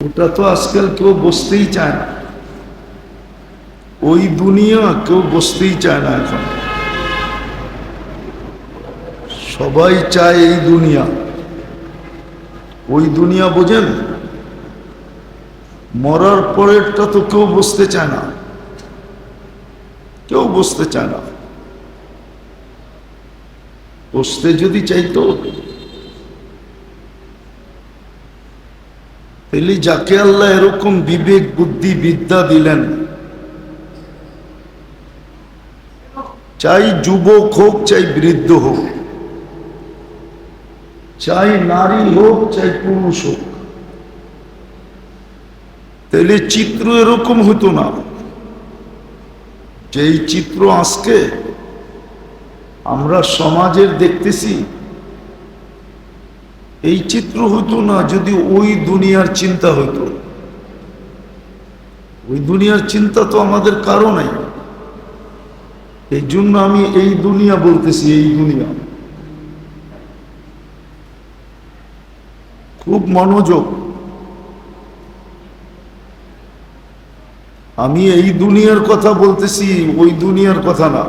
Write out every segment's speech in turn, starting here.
ওটা তো আজকাল কেউ বসতেই চায় না। ওই দুনিয়া কেউ বসতেই চায় না এখন। সবাই চায় এই দুনিয়া। ওই দুনিয়া বোঝেন, মরার পরেরটা তো কেউ বসতে চায় না, কেউ বসতে চায় না। বসতে যদি চাইতো তাহলে যাকে আল্লাহ এরকম বিবেক বুদ্ধি বিদ্যা দিলেন, চাই যুবক হোক চাই বৃদ্ধ হোক, চাই নারী হোক চাই পুরুষ হোক, তাহলে চিত্র এরকম হতো না। যেই চিত্র আজকে আমরা সমাজের দেখতেছি, এই চিত্র হতো না যদি ওই দুনিয়ার চিন্তা হতো। ওই দুনিয়ার চিন্তা তো আমাদের কারো নাই। এই জন্য আমি এই দুনিয়া বলতেছি। এই দুনিয়া খুব মনোযোগ। আমি এই দুনিয়ার কথা বলতেছি, ওই দুনিয়ার কথা না।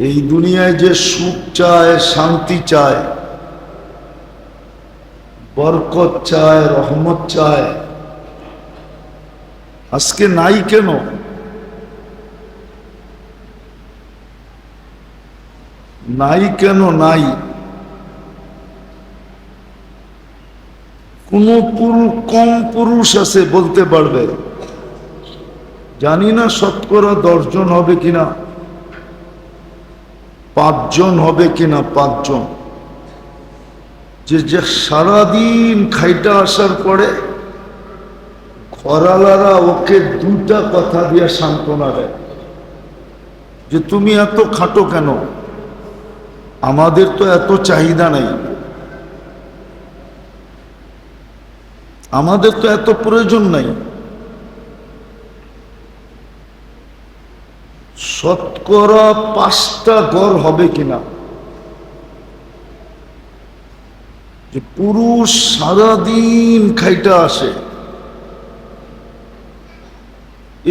এই দুনিয়ায় যে সুখ চায়, শান্তি চায়, বরকত চায়, রহমত চায়, আজকে নাই কেন? নাই কেন? নাই। কোন কম পুরুষ আছে বলতে পারবে? জানি না শতকরা 10 জন হবে কিনা, 5 জন হবে কিনা, 5 জন যে সারাদিন খাইটা আসার পরে ঘরালারা ওকে 2টা কথা দিয়ে সান্ত্বনা দেয় যে তুমি এত খাটো কেন, আমাদের তো এত চাহিদা নাই, আমাদের তো এত প্রয়োজন নাই। শতকরা 5টা ঘর হবে কিনা যে পুরুষ সারাদিন খাইটা আসে,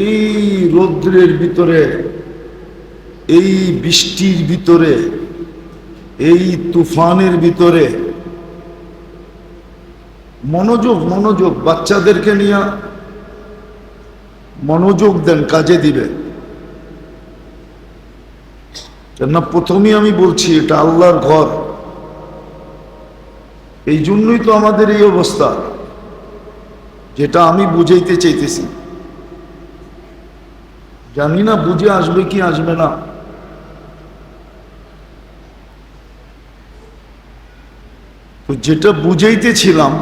এই রৌদ্রের ভিতরে, এই বৃষ্টির ভিতরে, এই তুফানের ভিতরে। মনোযোগ, মনোযোগ। বাচ্চাদেরকে নিয়ে মনোযোগ দেন, কাজে দিবে। কেননা প্রথমেই আমি বলছি এটা আল্লাহর ঘর। এই জন্যই তো আমাদের এই অবস্থা, যেটা আমি বুঝাইতে চাইতেছি। জানি না বুঝে আসবে কি আসবে না। তো যেটা বুঝাইতেছিলাম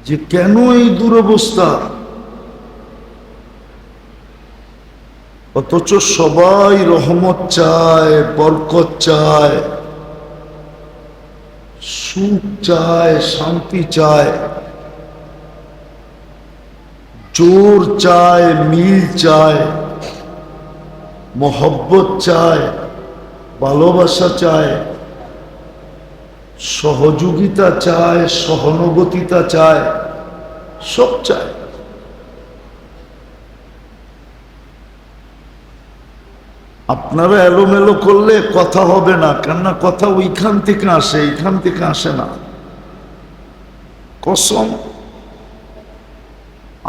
যে কেন এই দুরবস্থা, অথচ সবাই রহমত চায়, বরকত চায়, সুখ চায়, শান্তি চায়, জোর চায়, মিল চায়, মোহব্বত চায়, ভালোবাসা চায়, সহযোগিতা চায়, সহানুভূতিতা চায়, সব চায়। আপনারা এলোমেলো করলে কথা হবে না, কেননা কথা ওইখান থেকে আসে, এইখান থেকে আসে না। কসম,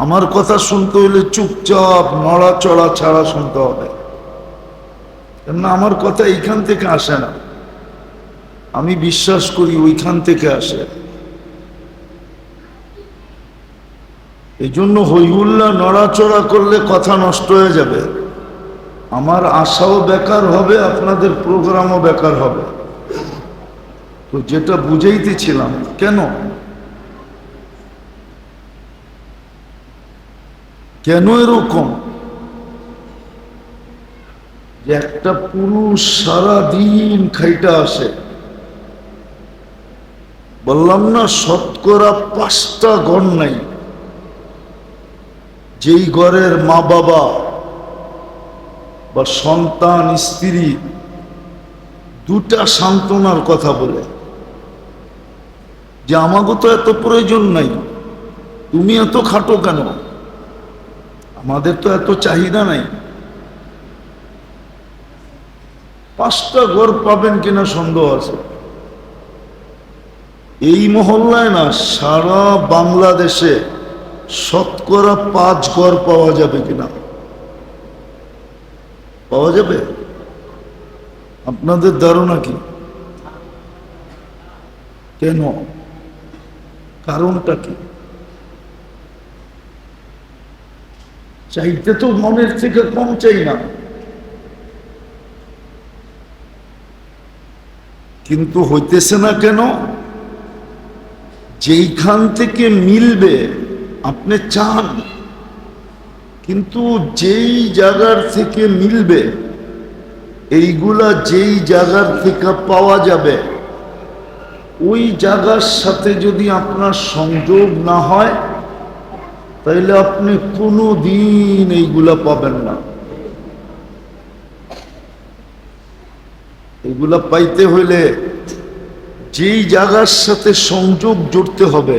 আমার কথা শুনতে হলে চুপচাপ নড়াচড়া ছাড়া শুনতে হবে, কেননা আমার কথা এইখান থেকে আসে না। আমি বিশ্বাস করি ওইখান থেকে আসে। এই জন্য হইহুল্লা নড়াচড়া করলে কথা নষ্ট হয়ে যাবে। আমার আশাও বেকার হবে, আপনাদের প্রোগ্রামও বেকার হবে। তো যেটা বুঝাইতেছিলাম, কেন এরকম যে একটা পুরুষ সারাদিন খাইটা আসে, বললাম না শতকরা 5টা ঘর নাই যেই ঘরের মা বাবা বা সন্তান স্ত্রী 2টা সান্ত্বনার কথা বলে। যে আমাকে তো এত প্রয়োজন নাই, তুমি এত খাটো কেন, আমাদের তো এত চাহিদা নাই। 5টা ঘর পাবেন কিনা সন্দেহ আছে। এই মহল্লায় না, সারা বাংলাদেশে শতকরা 5 ঘর পাওয়া যাবে কিনা? পাওয়া যাবে? আপনাদের ধারণা কি? কেন? কারণটা কি? চাইতে তো মনের থেকে কম চাই না, কিন্তু হইতেছে না কেন? যেইখান থেকে মিলবে আপনি চান, কিন্তু যেই জায়গার থেকে মিলবে, এইগুলা যেই জায়গার থেকে পাওয়া যাবে, ওই জায়গার সাথে যদি আপনার সংযোগ না হয়, তাইলে আপনি কোনো দিন এইগুলা পাবেন না। এগুলা পাইতে হইলে যেই জায়গার সাথে সংযোগ জুড়তে হবে,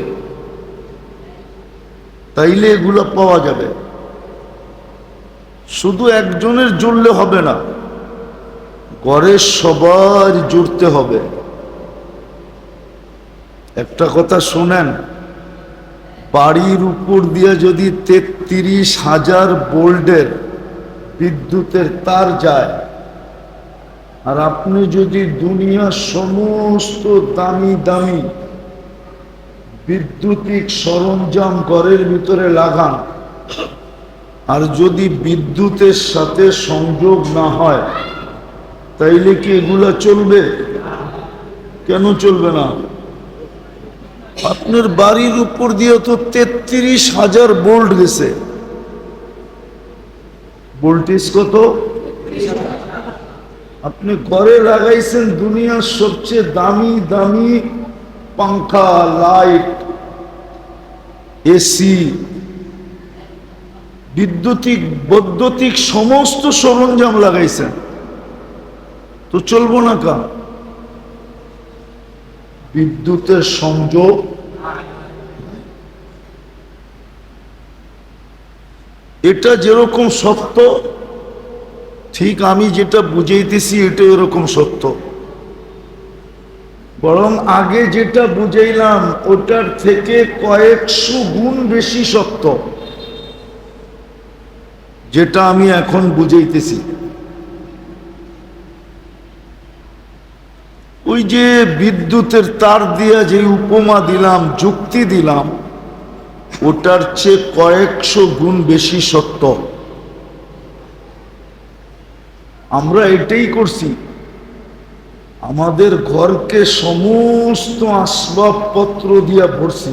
তাইলে এগুলা পাওয়া যাবে। শুধু একজনের জুড়লে হবে না, ঘরের সবার জুড়তে হবে। একটা কথা শোনেন, বাড়ির উপর দিয়ে যদি 33,000 ভোল্টের বিদ্যুতের তার যায়, আর আপনি যদি দুনিয়ার সমস্ত দামি দামি বিদ্যুতিক সরঞ্জাম ঘরের ভিতরে লাগান, আর যদি বিদ্যুতের সাথে সংযোগ না হয়, তাইলে কি এগুলা চলবে? কেন চলবে না? আপনার বাড়ির উপর দিয়ে তো 33,000 ভোল্ট গেছে। ভোল্টেজ কত? আপনি ঘরে লাগাইছেন দুনিয়ার সবচেয়ে দামি দামি পাঙ্খা, লাইট, এসি, বৈদ্যুতিক সমস্ত সরঞ্জাম লাগাইছেন, তো চলবো না কা? বিদ্যুতের সংযোগ এটা যেরকম সত্য, ঠিক আমি যেটা বুঝাইতেছি এটা এরকম সত্য, বরং আগে যেটা বুঝাইলাম ওটার থেকে কয়েকশো গুণ বেশি সত্য যেটা আমি এখন বুঝাইতেছি। ওই যে বিদ্যুতের তার দিয়া যে উপমা দিলাম, যুক্তি দিলাম, ওটার চেয়ে কয়েকশো গুণ বেশি সত্য। আমরা এটাই করছি, আমাদের ঘরকে সমস্ত আসবাবপত্র দিয়া ভরছি,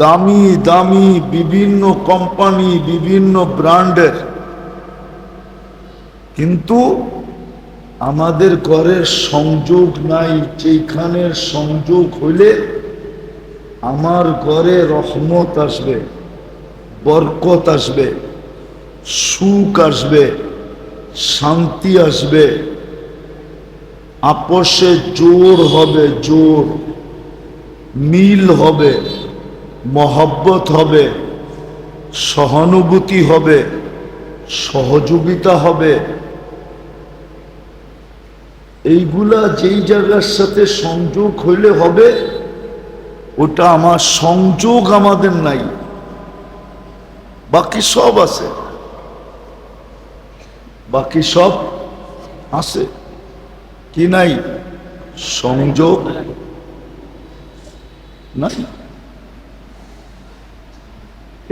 দামি দামি বিভিন্ন কোম্পানি, বিভিন্ন ব্র্যান্ডের, কিন্তু আমাদের ঘরের সংযোগ নাই। যেখানের সংযোগ হইলে আমার ঘরে রহমত আসবে, বরকত আসবে, সুখ আসবে, শান্তি আসবে, আপসে জোর হবে, জোর মিল হবে, মহব্বত হবে, সহানুভূতি হবে, সহযোগিতা হবে। এইগুলা যেই জায়গার সাথে সংযোগ হইলে হবে, ওটা আমার সংযোগ আমাদের নাই, বাকি সব আছে, বাকি সব আছে, কি নাই? সংযোগ নাই।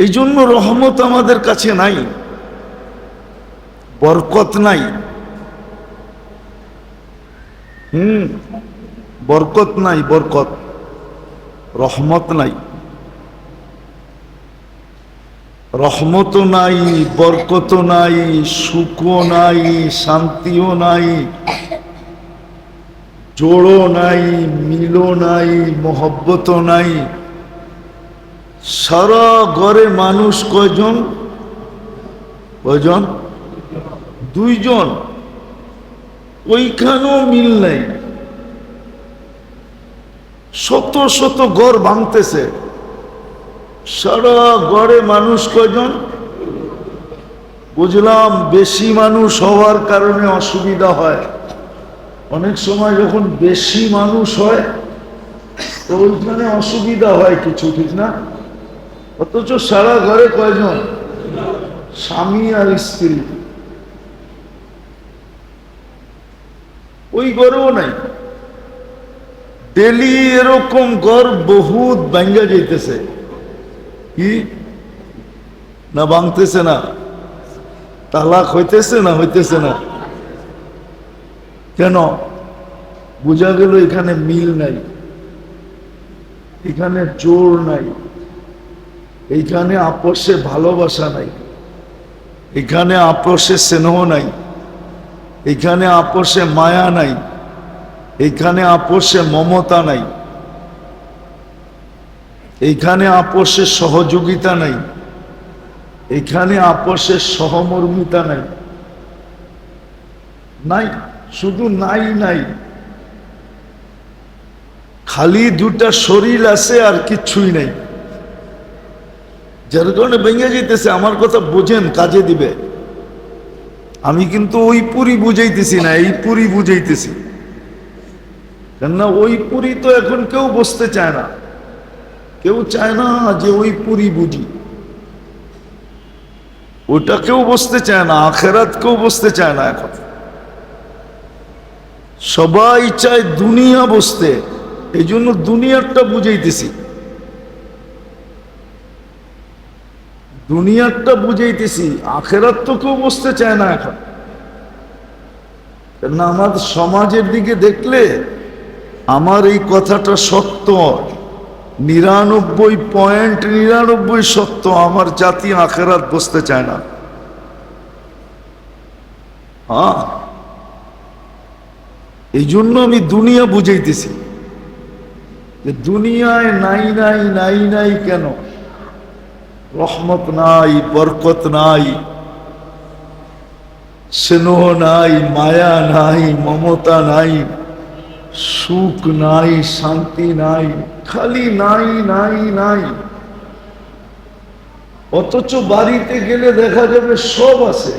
এই জন্য রহমত আমাদের কাছে নাই, বরকত নাই। বরকত নাই, বরকত, রহমত নাই। রহমত নাই, বরকত নাই, সুখও নাই, শান্তিও নাই, জোড়ও নাই, মিলও নাই, মহব্বতও নাই। সারা ঘরে মানুষ কয়জন? কয়জন? 2 জন, ওইখানেও মিল নাই। শত শত ঘর ভাঙতেছে, সারা ঘরে মানুষ কয়জন? বুঝলাম বেশি মানুষ হওয়ার কারণে অসুবিধা হয়। অনেক সময় যখন বেশি মানুষ হয় তো ওইখানে অসুবিধা হয় কিছু, ঠিক না? অথচ সারা ঘরে কয়জন? স্বামী আর স্ত্রী। ওই ঘরেও নাই। ডেলি এরকম ঘর বহুত ভাঙ্গা যাইতেছে। কি না ভাঙতেছে না? তালাক হইতেছে না? হইতেছে না কেন? বোঝা গেল এখানে মিল নাই, এখানে জোর নাই, এইখানে আপোষে ভালোবাসা নাই, এখানে আপোষে স্নেহ নাই, এখানে আপোষে মায়া নাই, এইখানে আপোষে মমতা নাই, এইখানে আপোষে সহযোগিতা নাই, এখানে আপোষে সহমর্মিতা নাই। নাই, শুধু নাই নাই। খালি দুটা শরীর আছে আর কিচ্ছুই নাই, যার কারণে ভেঙে যেতেছে। আমার কথা বোঝেন, কাজে দিবে। আমি কিন্তু ওই পুরি বুঝাইতেছি না, এই পুরি বুঝাইতেছি। কেননা ওই পুরি তো এখন কেউ বসতে চায় না, কেউ চায় না যে ওই পুরি বুঝি। ওটা কেউ বসতে চায় না, আখেরাত কেউ বসতে চায় না। এখন সবাই চায় দুনিয়া বসতে, এই জন্য দুনিয়ারটা বুঝাইতেছি, দুনিয়ারটা বুঝাইতেছি। আখেরাত তো কেউ বসতে চায় না এখন। কেননা আমাদের সমাজের দিকে দেখলে আমার এই কথাটা সত্য, 99.99 সত্য। আমার জাতি আখেরাত বসতে চায় না। হ্যাঁ, এই জন্য আমি দুনিয়া বুঝাইতেছি যে দুনিয়ায় নাই নাই নাই নাই কেন? রহমত নাই, বরকত নাই, স্নেহ নাই, মায়া নাই, মমতা নাই, সুখ নাই, শান্তি নাই, খালি নাই নাই নাই। অথচ বাড়িতে গেলে দেখা যাবে সব আছে।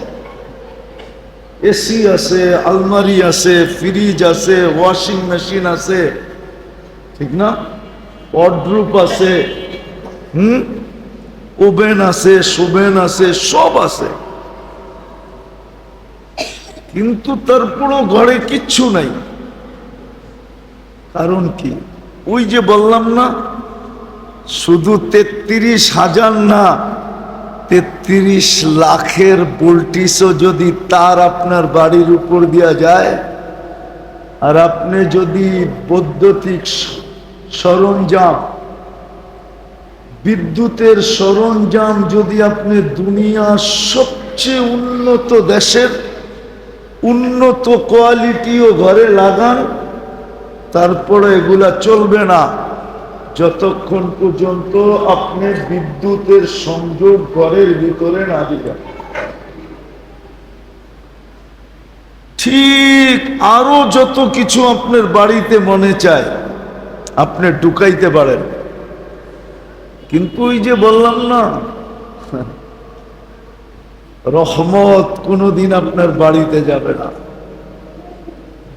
এসি আছে, আলমারি আছে, ফ্রিজ আছে, ওয়াশিং মেশিন আছে, ঠিক না? ওয়ার্ডরোব আছে, ওভেন আছে, শোভেন আছে, সব আছে। কিন্তু তারপরও ঘরে কিচ্ছু নাই। কারণ কি? ওই যে বললাম না, শুধু 33,000 না, 33 লাখের ভোল্টেজও যদি তার আপনার বাড়ির উপর দেওয়া যায়, আর আপনি যদি বৈদ্যুতিক সরঞ্জাম, বিদ্যুতের সরঞ্জাম যদি আপনি দুনিয়ার সবচেয়ে উন্নত দেশের উন্নত কোয়ালিটিও ঘরে লাগান, তারপরে এগুলা চলবে না যতক্ষণ পর্যন্ত আপনি বিদ্যুতের সংযোগ ঘরের ভিতরে না দিবেন। ঠিক আরো যত কিছু আপনার বাড়িতে মনে চায় আপনি ঢুকাইতে পারেন, কিন্তু ওই যে বললাম না, রহমত কোনোদিন আপনার বাড়িতে যাবে না,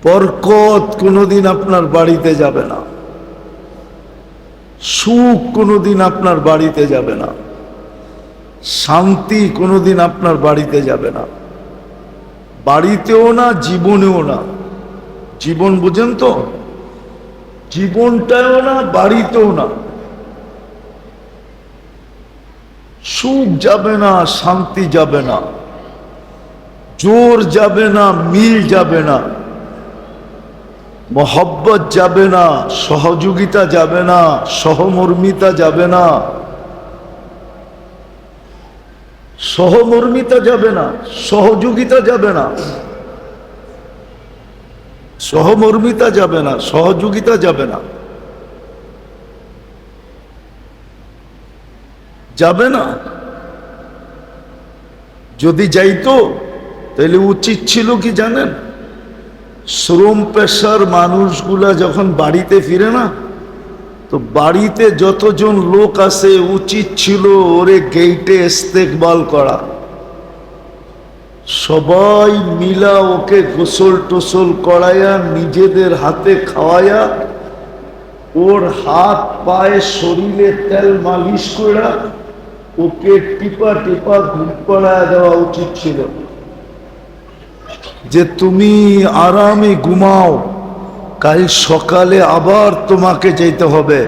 বরকত কোনোদিন আপনার বাড়িতে যাবে না, সুখ কোনোদিন আপনার বাড়িতে যাবে না, শান্তি কোনোদিন আপনার বাড়িতে যাবে না, বাড়িতেও না, জীবনেও না। জীবন বুঝেন তো? জীবনটাও না, বাড়িতেও না। সুখ যাবে না, শান্তি যাবে না, জোর যাবে না, মিল যাবে না, মহব্বত যাবে না, সহযোগিতা যাবে না, সহমর্মিতা যাবে না, সহমর্মিতা যাবে না, সহযোগিতা যাবে না, সহমর্মিতা যাবে না, সহযোগিতা যাবে না, যাবে না। যদি যাইতো তাহলে উচিত ছিল কি জানেন? শ্রম পেশার মানুষগুলা যখন বাড়িতে ফিরে না, তো বাড়িতে যতজন লোক আছে উচিত ছিল ওরে গেইটে ইস্তেকবাল করা, সবাই মিলা ওকে গোসল টোসল করাইয়া নিজেদের হাতে খাওয়াইয়া ওর হাত পায়ে শরীরে তেল মালিশ করা ওকে টিপা টিপা ঘুম পড়ায় দেওয়া উচিত ছিল, যে তুমি আরামে ঘুমাও, কাল সকালে আবার তোমাকে যেতে হবে।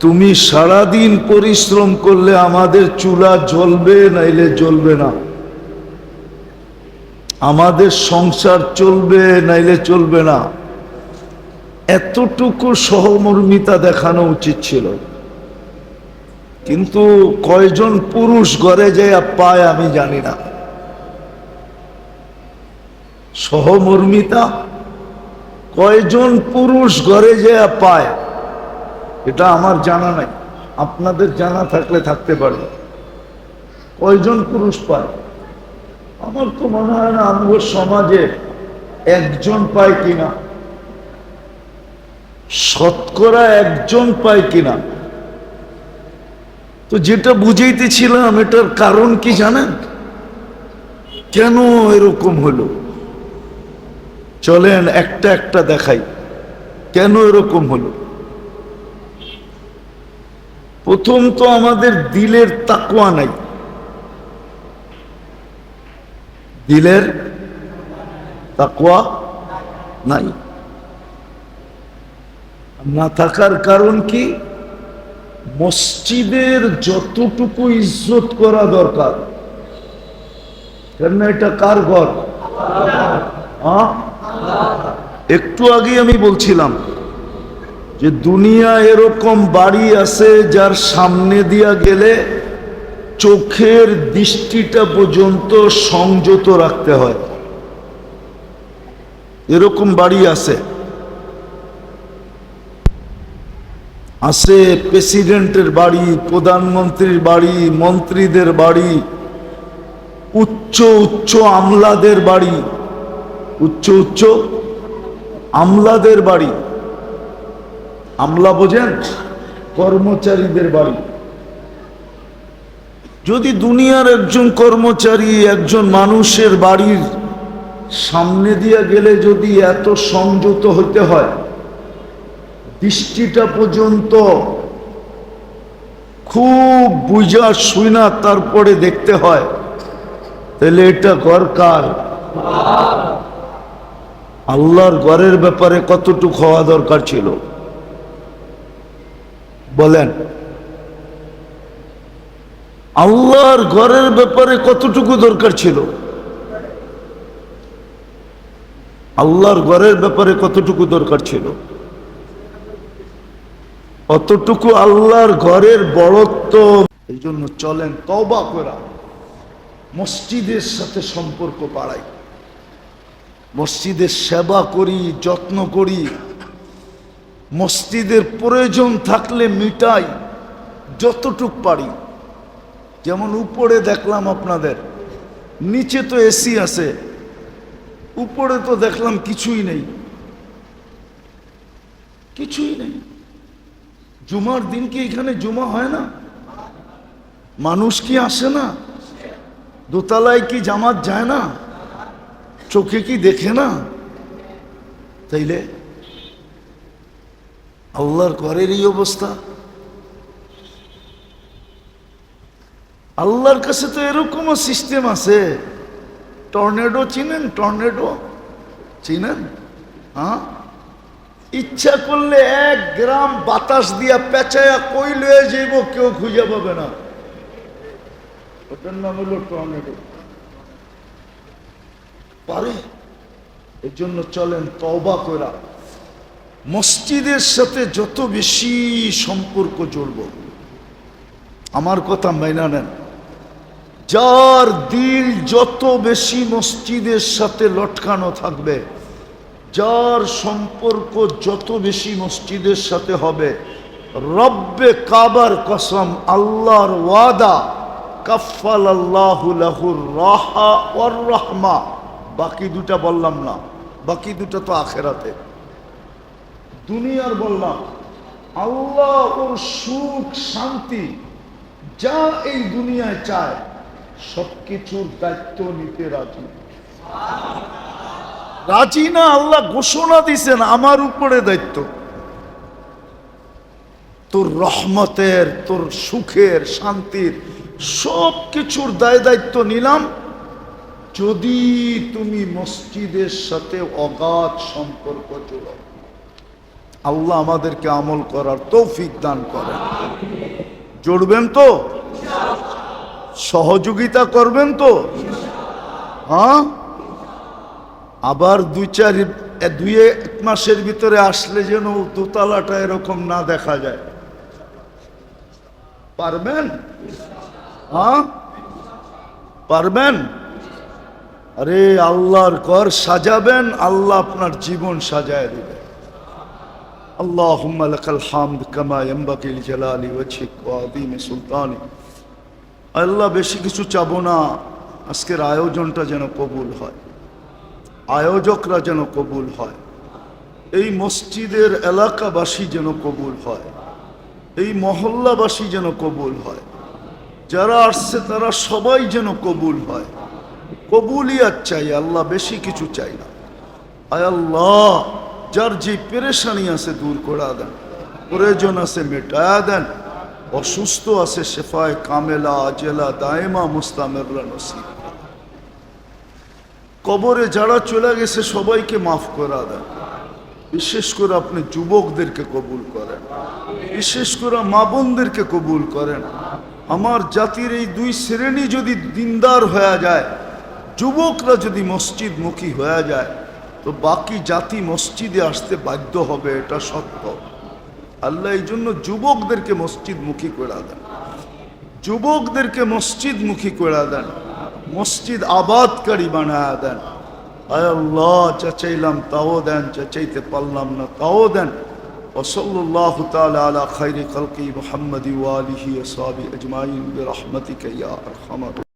তুমি সারাদিন পরিশ্রম করলে আমাদের চুলা জ্বলবে নাইলে জ্বলবে না, আমাদের সংসার চলবে নাইলে চলবে না। এতটুকু সহমর্মিতা দেখানো উচিত ছিল। কিন্তু কয়জন পুরুষ ঘরে যায় পায় আমি জানি না। সহমর্মিতা কয়জন পুরুষ ঘরে যায় পায় এটা আমার জানা নাই, আপনাদের জানা থাকলে থাকতে পারে। কয়জন পুরুষ পায়? আমার তো মনে হয় না আমাদের সমাজে একজন পায় কিনা, শতকরা একজন পায় কিনা। তো যেটা বুঝাইতেছিলাম এটার কারণ কি জানেন? কেন এরকম হলো? চলেন একটা একটা দেখাই কেন এরকম হলো। প্রথম তো আমাদের দিলের তাকওয়া নাই, দিলের তাকওয়া নাই। না থাকার কারণ কি? মসজিদের যতটুকু ইজ্জত করা দরকার, কেন এটা কার ঘর? একটু আগে আমি বলছিলাম যে দুনিয়া এরকম বাড়ি আছে যার সামনে দিয়া গেলে চোখের দৃষ্টিটা পর্যন্ত সংযত রাখতে হয়, এরকম বাড়ি আছে। আছে প্রেসিডেন্টের বাড়ি, প্রধানমন্ত্রীর বাড়ি, মন্ত্রীদের বাড়ি, উচ্চ উচ্চ আমলাদের বাড়ি, উচ্চ উচ্চ আমলাদের বাড়ি। আমলা বোঝেন? কর্মচারীদের বাড়ি। যদি দুনিয়ার একজন কর্মচারী একজন মানুষের বাড়ির সামনে দিয়ে গেলে যদি এত সংযত হতে হয়, দৃষ্টিটা পর্যন্ত খুব বুঝা শুনা তারপরে দেখতে হয়, তাহলে এটা ঘর কার? আল্লাহর ঘরের ব্যাপারে কতটুকু হওয়া দরকার ছিল বলেন? আল্লাহর ঘরের ব্যাপারে কতটুকু দরকার ছিল? আল্লাহর ঘরের ব্যাপারে কতটুকু দরকার ছিল? অতটুকু আল্লাহর ঘরের বড়ত্ব। এই জন্য চলেন তওবা করা মসজিদের সাথে সম্পর্ক বাড়াই, মসজিদের সেবা করি, যত্ন করি, মসজিদের প্রয়োজন থাকলে মিটাই যতটুক পারি। যেমন উপরে দেখলাম আপনাদের, নিচে তো এসি আছে, উপরে তো দেখলাম কিছুই নেই, কিছুই নেই। জুমার দিন কি এখানে জুমা হয় না? মানুষ কি আসে না? দোতলায় কি জামাত যায় না? চোখে কি দেখে না? তাইলে আল্লাহর ঘরের এই অবস্থা। আল্লাহর কাছে তো এরকমও সিস্টেম আছে। টর্নেডো চিনেন? টর্নেডো চিনেন? হ্যাঁ, ইচ্ছা করলে 1 গ্রাম বাতাস দিয়া পেঁচায়া কই লয়ে যাইব কেউ খুঁজে পাবে না। ওটার নাম হলো টর্নেডো। পারে। এর জন্য চলেন তওবা করা মসজিদের সাথে যত বেশি সম্পর্ক জড়ব। আমার কথা মাইনা নেন, যার দিল যত বেশি মসজিদের সাথে লটকানো থাকবে, যার সম্পর্ক যত বেশি মসজিদের সাথে হবে, রব্বে কাবার কসম, আল্লাহর ওয়াদা, কাফফালাল্লাহু লাহুর রাহা ওয়ার রাহমা। বাকি দুটা বললাম না, বাকি দুটা তো আখেরাতে। দুনিয়ার বললাম আল্লাহ ওর সুখ শান্তি যা এই দুনিয়ায় চায় সবকিছুর দায়িত্ব নিতে রাজি। রাজি না, আল্লাহ ঘোষণা দিয়েছেন আমার উপরে দায়িত্ব। তোর রহমতের, তোর সুখের, শান্তির সব কিছুর দায় দায়িত্ব নিলাম যদি তুমি মসজিদের সাথে অগাধ সম্পর্ক জোড়ো। আল্লাহ আমাদেরকে আমল করার তৌফিক দান করেন। জড়বেন তো? সহযোগিতা করবেন তো? হ্যাঁ, আবার দুই এক মাসের ভিতরে আসলে যেন দোতলাটা এরকম না দেখা যায়। পারবেন? হ্যাঁ পারবেন? আরে আল্লাহর ঘর সাজাবেন, আল্লাহ আপনার জীবন সাজায় দিবে। আল্লাহুম্মা লাকাল হামদ কামা ইয়ানবাগি লিজালালি ওয়াজহিক ওয়া আযীমি সুলতানিক। আল্লাহ বেশি কিছু চাবো না, আজকের আয়োজনটা যেন কবুল হয়, আয়োজকরা যেন কবুল হয়, এই মসজিদের এলাকাবাসী যেন কবুল হয়, এই মহল্লাবাসী যেন কবুল হয়, যারা আসছে তারা সবাই যেন কবুল হয়। কবুলিয়াত চাই আল্লাহ, বেশি কিছু চাই না। আয় আল্লাহ, যার যে পেরেশানি আছে দূর করে দেন, প্রয়োজন আছে মেটায়া দেন, অসুস্থ আছে শেফায়ে কামেলা আজেলা দায়েমা মুস্তামিররা নসিব। কবরে যারা চলে গেছে সবাইকে মাফ করে দেন। বিশেষ করে আপনি যুবকদেরকে কবুল করেন, বিশেষ করে মা বোনদেরকে কবুল করেন। আমার জাতির এই দুই শ্রেণী যদি দিনদার হয়ে যায়, যুবকরা যদি মসজিদমুখী হয়ে যায়, তো বাকি জাতি মসজিদে আসতে বাধ্য হবে, এটা সত্য। আল্লাহ এই জন্য যুবকদেরকে মসজিদমুখী করে দেন, যুবকদেরকে মসজিদমুখী করে দেন, মসজিদ আবাদকারী বানায় দেন। আয় আল্লাহ, চাচাইলাম তাও দেন, চাচাইতে পারলাম না তাও দেন। ওয়াসাল্লাল্লাহু তাআলা আলা খায়রি খালকি মুহাম্মাদি ওয়া আলিহি ওয়া সাহবিহি আজমাইন বিরহমাতিকা ইয়া আরহামার